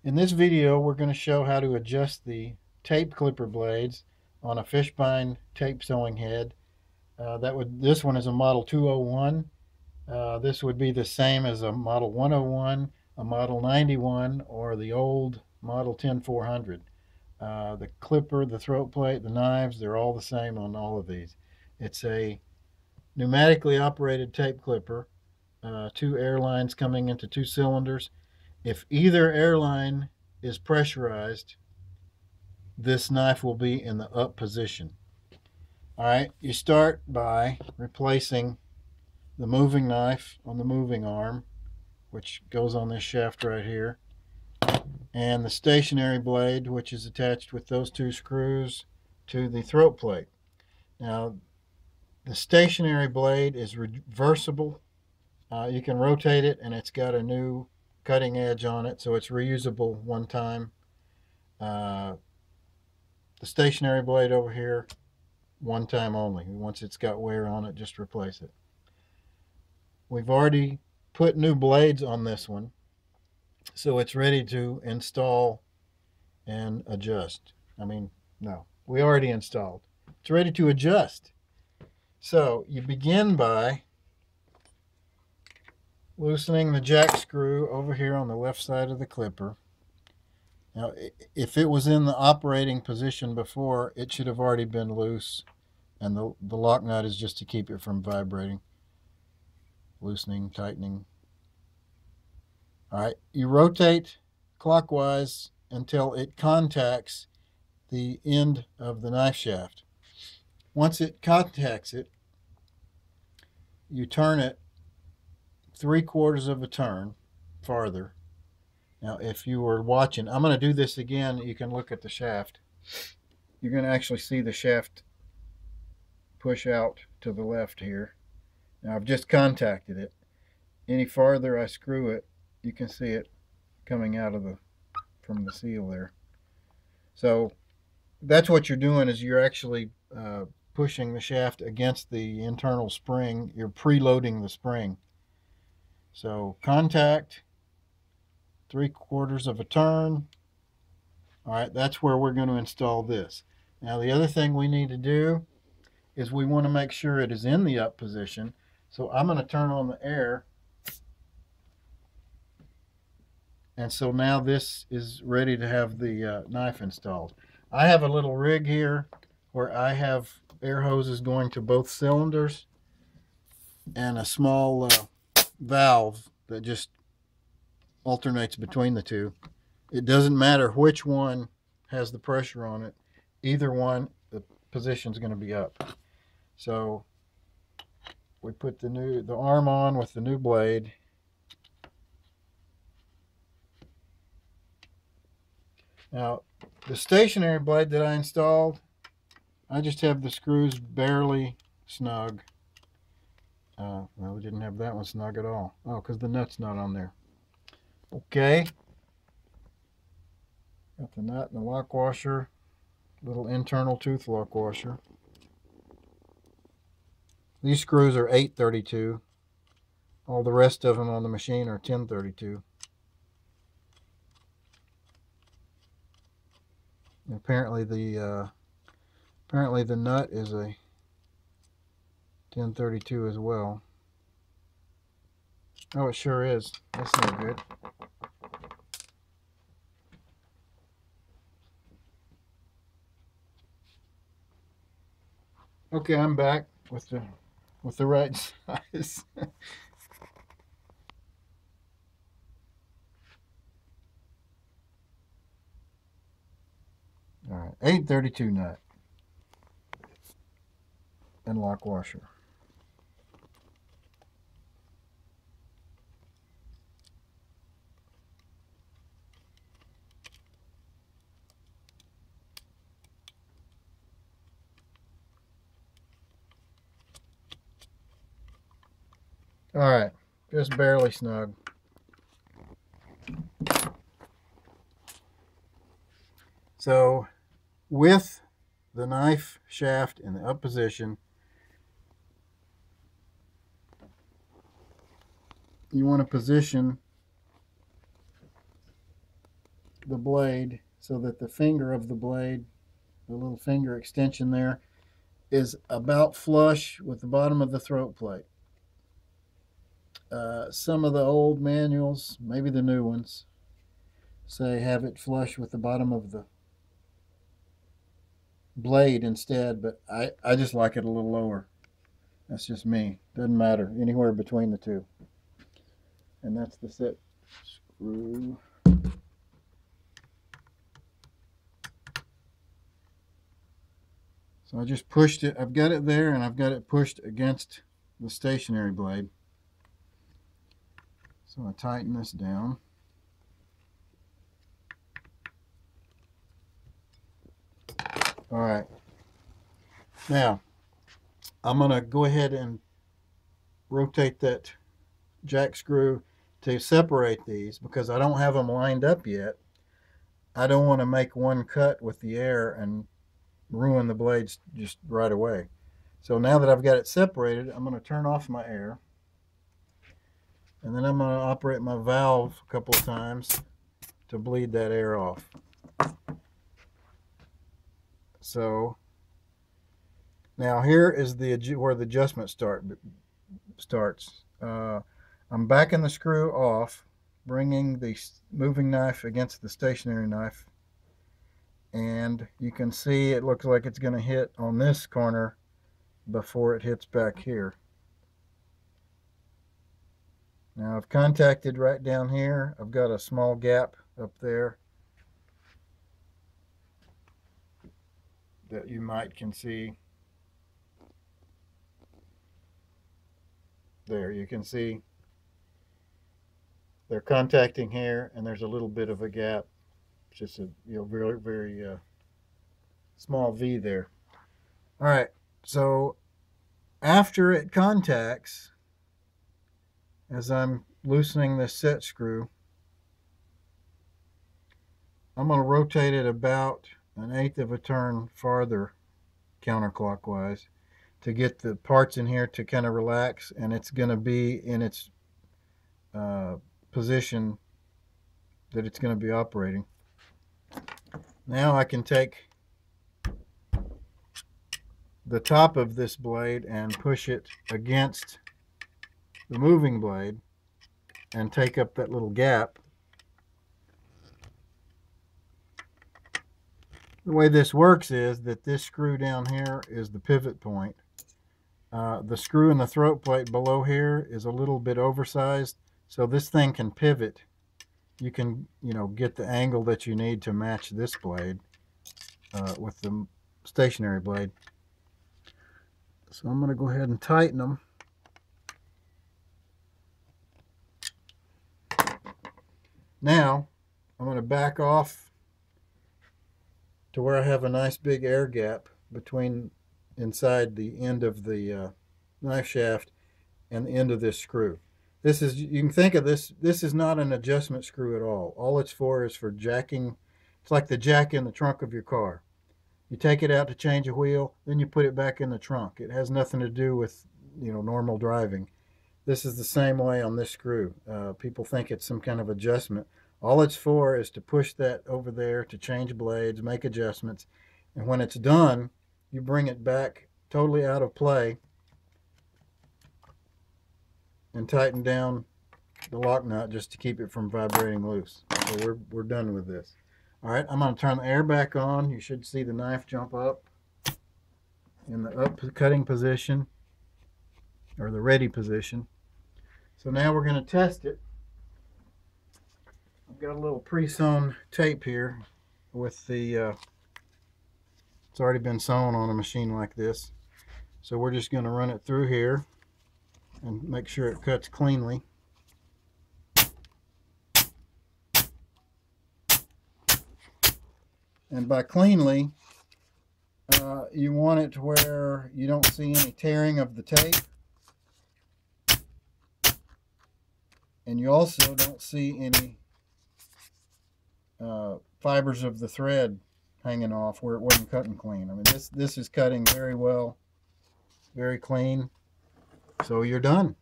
In this video, we're going to show how to adjust the tape clipper blades on a Fischbein tape sewing head. This one is a model 201. This would be the same as a model 101, a model 91, or the old model 10400. The clipper, the throat plate, the knives, they're all the same on all of these. It's a pneumatically operated tape clipper, two air lines coming into two cylinders. If either airline is pressurized, this knife will be in the up position. All right, you start by replacing the moving knife on the moving arm, which goes on this shaft right here, and the stationary blade, which is attached with those two screws to the throat plate. Now, the stationary blade is reversible. You can rotate it, and it's got a new cutting edge on it, so it's reusable one time. The stationary blade over here, one time only. Once it's got wear on it, just replace it. We've already put new blades on this one, so it's ready to install and adjust. We already installed. It's ready to adjust. So you begin by loosening the jack screw over here on the left side of the clipper. Now, if it was in the operating position before, it should have already been loose, and the lock nut is just to keep it from vibrating. Loosening, tightening. All right, you rotate clockwise until it contacts the end of the knife shaft. Once it contacts it, you turn it 3/4 of a turn farther. Now, if you were watching, I'm going to do this again. You can look at the shaft. You're going to actually see the shaft push out to the left here. Now, I've just contacted it. Any farther I screw it, you can see it coming out from the seal there. So that's what you're doing, is you're actually pushing the shaft against the internal spring. You're preloading the spring. So contact, 3/4 of a turn. All right, that's where we're going to install this. Now, the other thing we need to do is we want to make sure it is in the up position. So I'm going to turn on the air. And so now this is ready to have the knife installed. I have a little rig here where I have air hoses going to both cylinders and a small valve that just alternates between the two. It doesn't matter which one has the pressure on it. Either one, the position is going to be up. So we put the arm on with the new blade. Now, the stationary blade that I installed, I just have the screws barely snug. Well, we didn't have that one snug at all. Oh, because the nut's not on there. Okay. Got the nut and the lock washer. Little internal tooth lock washer. These screws are 832. All the rest of them on the machine are 1032. And apparently the nut is a 1032 as well. Oh, it sure is. That's no good. Okay, I'm back with the right size. All right, 832 nut and lock washer. All right, just barely snug. So with the knife shaft in the up position, you want to position the blade so that the finger of the blade, the little finger extension there, is about flush with the bottom of the throat plate. Some of the old manuals, maybe the new ones, say have it flush with the bottom of the blade instead, but I just like it a little lower. That's just me. Doesn't matter. Anywhere between the two. And that's the set screw. So I just pushed it. I've got it there, and I've got it pushed against the stationary blade. So I tighten this down. All right. Now, I'm going to go ahead and rotate that jack screw to separate these because I don't have them lined up yet. I don't want to make one cut with the air and ruin the blades just right away. So now that I've got it separated, I'm going to turn off my air. And then I'm going to operate my valve a couple of times to bleed that air off. So now here is where the adjustment starts. I'm backing the screw off, bringing the moving knife against the stationary knife, and you can see it looks like it's going to hit on this corner before it hits back here. Now I've contacted right down here. I've got a small gap up there that you can see. There, you can see they're contacting here, and there's a little bit of a gap. It's just a very, very small V there. All right, so after it contacts, as I'm loosening this set screw, I'm going to rotate it about 1/8 of a turn farther counterclockwise to get the parts in here to kind of relax, and it's going to be in its position that it's going to be operating. Now I can take the top of this blade and push it against the moving blade and take up that little gap. The way this works is that this screw down here is the pivot point. The screw in the throat plate below here is a little bit oversized, so this thing can pivot. You can, get the angle that you need to match this blade with the stationary blade. So I'm going to go ahead and tighten them. Now I'm going to back off to where I have a nice big air gap between inside the end of the knife shaft and the end of this screw. This is, you can think of this is not an adjustment screw at all. All it's for is for jacking. It's like the jack in the trunk of your car. You take it out to change a wheel, then you put it back in the trunk. It has nothing to do with normal driving. This is the same way on this screw. People think it's some kind of adjustment. All it's for is to push that over there to change blades, make adjustments, and when it's done, you bring it back totally out of play and tighten down the lock nut just to keep it from vibrating loose. So we're done with this. All right, I'm going to turn the air back on. You should see the knife jump up in the up cutting position, or the ready position. So now we're going to test it. I've got a little pre-sewn tape here with the, it's already been sewn on a machine like this. So we're just going to run it through here and make sure it cuts cleanly. And by cleanly, you want it to where you don't see any tearing of the tape. And you also don't see any fibers of the thread hanging off where it wasn't cutting clean. I mean, this is cutting very well, very clean. So you're done.